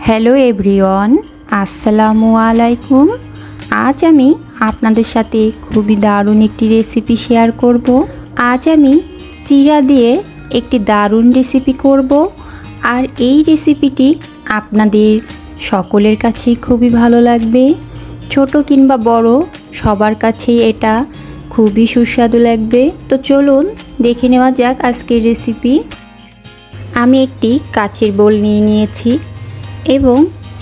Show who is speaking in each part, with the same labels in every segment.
Speaker 1: Hello everyone, আসসালামু আলাইকুম। আজ আমি আপনাদের সাথে খুবই দারুণ একটি রেসিপি শেয়ার করব। আজ আমি চিড়া দিয়ে একটি দারুণ রেসিপি করব, আর এই রেসিপিটি আপনাদের সকলের কাছেই খুবই ভালো লাগবে। ছোট কিংবা বড় সবার কাছেই এটা খুবই সুস্বাদু লাগবে। তো চলুন দেখে নেওয়া যাক আজকের রেসিপি। আমি একটি কাচের বোল নিয়ে নিয়েছি এবং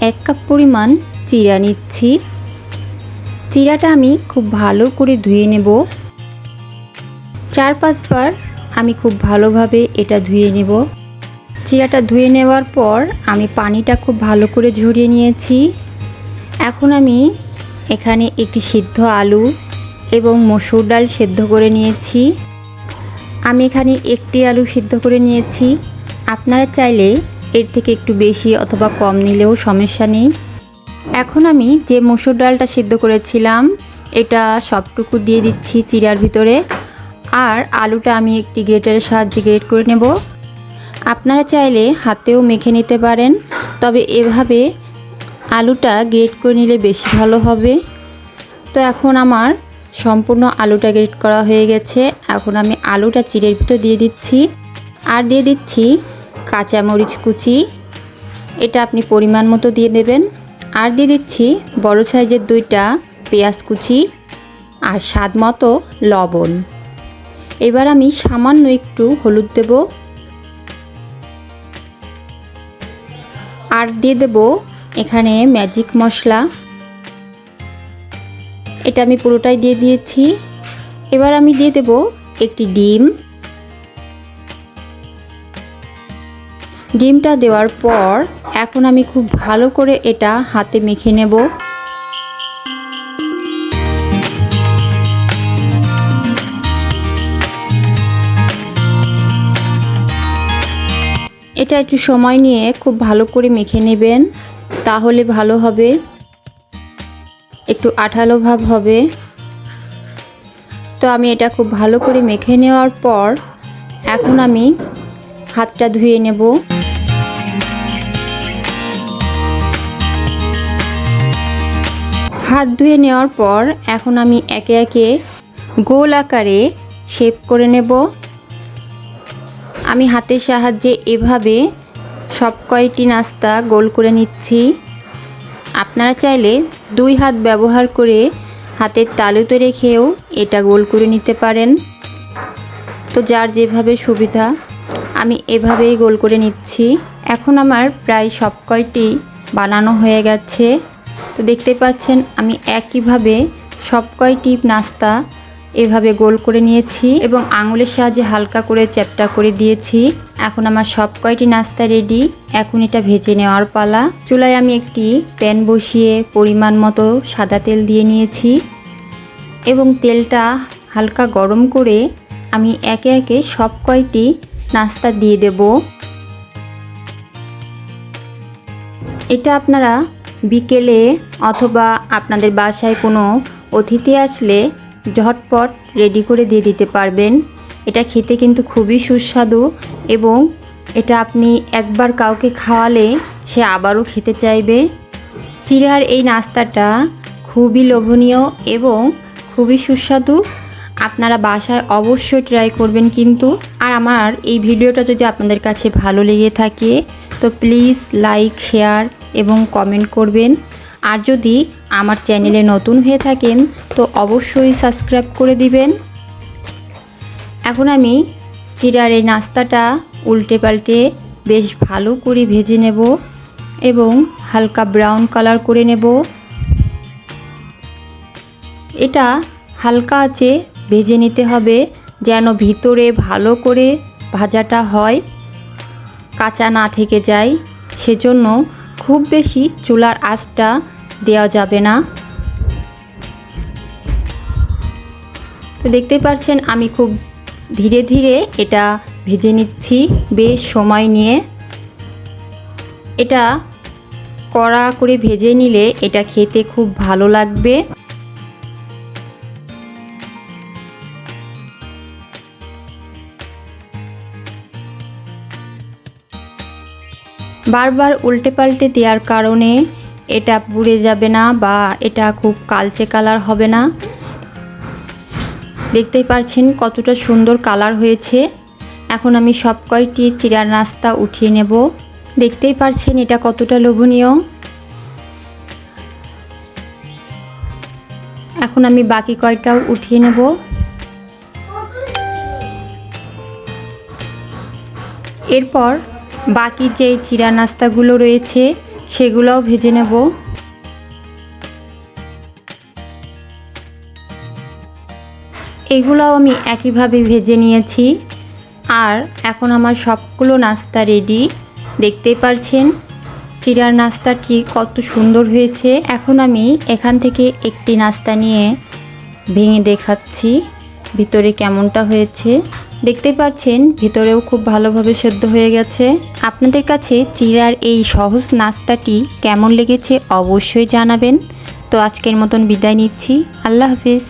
Speaker 1: 1 কাপ পরিমাণ চিড়া নিচ্ছি। চিড়াটা আমি খুব ভালো করে ধুয়ে নেব। 4-5 বার আমি খুব ভালোভাবে এটা ধুয়ে নেব। চিড়াটা ধুয়ে নেওয়ার পর আমি পানিটা খুব ভালো করে ঝরিয়ে নিয়েছি। এখন আমি এখানে একটি সিদ্ধ আলু এবং মসুর ডাল সেদ্ধ করে নিয়েছি। আমি এখানে একটি আলু সিদ্ধ করে নিয়েছি। আপনারা চাইলে এর থেকে একটু বেশি অথবা কম নিলেও সমস্যা নেই। এখন আমি যে মসুর ডালটা সিদ্ধ করেছিলাম এটা সবটুকু দিয়ে দিচ্ছি চিড়ার ভিতরে, আর আলুটা আমি একটি গ্রেটারের সাহায্যে গ্রেট করে নেব। আপনারা চাইলে হাতেও মেখে নিতে পারেন, তবে এভাবে আলুটা গ্রেট করে নিলে বেশি ভালো হবে। তো এখন আমার সম্পূর্ণ আলুটা গ্রেট করা হয়ে গেছে। এখন আমি আলুটা চিড়ের ভিতর দিয়ে দিচ্ছি, আর দিয়ে দিচ্ছি কাঁচামরিচ কুচি। এটা আপনি পরিমাণ মতো দিয়ে দেবেন। আর দিয়ে দিচ্ছি বড় সাইজের 2টা পেঁয়াজ কুচি আর স্বাদ মতো লবণ। এবার আমি সামান্য একটু হলুদ দেব, আর দিয়ে দেব এখানে ম্যাজিক মশলা। এটা আমি পুরোটাই দিয়ে দিয়েছি। এবার আমি দিয়ে দেব একটি ডিম। ডিমটা দেওয়ার পর এখন আমি খুব ভালো করে এটা হাতে মেখে নেব। এটা একটু সময় নিয়ে খুব ভালো করে মেখে নেবেন, তাহলে ভালো হবে। একটু আঠালো ভাব হবে। তো আমি এটা খুব ভালো করে মেখে নেওয়ার পর এখন আমি হাতটা ধুয়ে নেব। হাত ধুয়ে নেওয়ার পর এখন আমি একে একে গোল আকারে শেপ করে নেব। আমি হাতের সাহায্যে এভাবে সব কয়টি নাস্তা গোল করে নিচ্ছি। আপনারা চাইলে 2 হাত ব্যবহার করে হাতের তালুতে রেখেও এটা গোল করে নিতে পারেন। তো যার যেভাবে সুবিধা, আমি এভাবেই গোল করে নিচ্ছি। এখন আমার প্রায় সব কয়টি বানানো হয়ে গেছে। তো দেখতে পাচ্ছেন আমি একইভাবে সব কয়টি নাস্তা এভাবে গোল করে নিয়েছি এবং আঙুলের সাহায্যে হালকা করে চ্যাপ্টা করে দিয়েছি। এখন আমার সব কয়টি নাস্তা রেডি। এখন এটা ভেজে নেওয়ার পালা। চুলায় আমি একটি প্যান বসিয়ে পরিমাণ মতো সাদা তেল দিয়ে নিয়েছি এবং তেলটা হালকা গরম করে আমি একে একে সব কয়টি নাস্তা দিয়ে দেব। এটা আপনারা বিকেলে অথবা আপনাদের বাসায় কোনো অতিথি আসলে ঝটপট রেডি করে দিয়ে দিতে পারবেন। এটা খেতে কিন্তু খুবই সুস্বাদু এবং এটা আপনি একবার কাউকে খাওয়ালে সে আবারও খেতে চাইবে। চিড়ার এই নাস্তাটা খুবই লোভনীয় এবং খুবই সুস্বাদু। আপনারা বাসায় অবশ্যই ট্রাই করবেন কিন্তু। আর আমার এই ভিডিওটা যদি আপনাদের কাছে ভালো লেগে থাকে তো প্লিজ লাইক, শেয়ার এবং কমেন্ট করবেন। আর যদি আমার চ্যানেলে নতুন হয়ে থাকেন তো অবশ্যই সাবস্ক্রাইব করে দিবেন। এখন আমি চিড়ার এই নাস্তাটা উল্টে পাল্টে বেশ ভালো করে ভেজে নেব এবং হালকা ব্রাউন কালার করে নেব। এটা হালকা আঁচে ভেজে নিতে হবে যেন ভিতরে ভালো করে ভাজাটা হয়, কাঁচা না থেকে যায়। সেজন্য খুব বেশি চুলার আঁচটা দেওয়া যাবে না। তো দেখতে পাচ্ছেন আমি খুব ধীরে ধীরে এটা ভেজে নিচ্ছি বেশ সময় নিয়ে। এটা কড়া করে ভেজে নিলে এটা খেতে খুব ভালো লাগবে। বারবার উল্টে পাল্টে দেওয়ার কারণে এটা পুড়ে যাবে না বা এটা খুব কালচে কালার হবে না। দেখতেই পাচ্ছেন কতটা সুন্দর কালার হয়েছে। এখন আমি সব কয়টি চিড়ার নাস্তা উঠিয়ে নেব। দেখতেই পাচ্ছেন এটা কতটা লোভনীয়। এখন আমি বাকি কয়টাও উঠিয়ে নেব। এরপর বাকি যেই চিড়া নাস্তাগুলো রয়েছে সেগুলোও ভেজে নেব। এগুলোও আমি একইভাবে ভেজে নিয়েছি। আর এখন আমার সবগুলো নাস্তা রেডি। দেখতেই পাচ্ছেন চিড়ার নাস্তাটি কত সুন্দর হয়েছে। এখন আমি এখান থেকে একটি নাস্তা নিয়ে ভেঙে দেখাচ্ছি ভিতরে কেমনটা হয়েছে। দেখতেই পাচ্ছেন ভিতরেও খুব ভালোভাবে সেদ্ধ হয়ে গেছে। আপনাদের কাছে চিড়ার এই সহজ নাস্তাটি কেমন লেগেছে অবশ্যই জানাবেন। তো আজকের মতন বিদায় নিচ্ছি। আল্লাহ হাফিজ।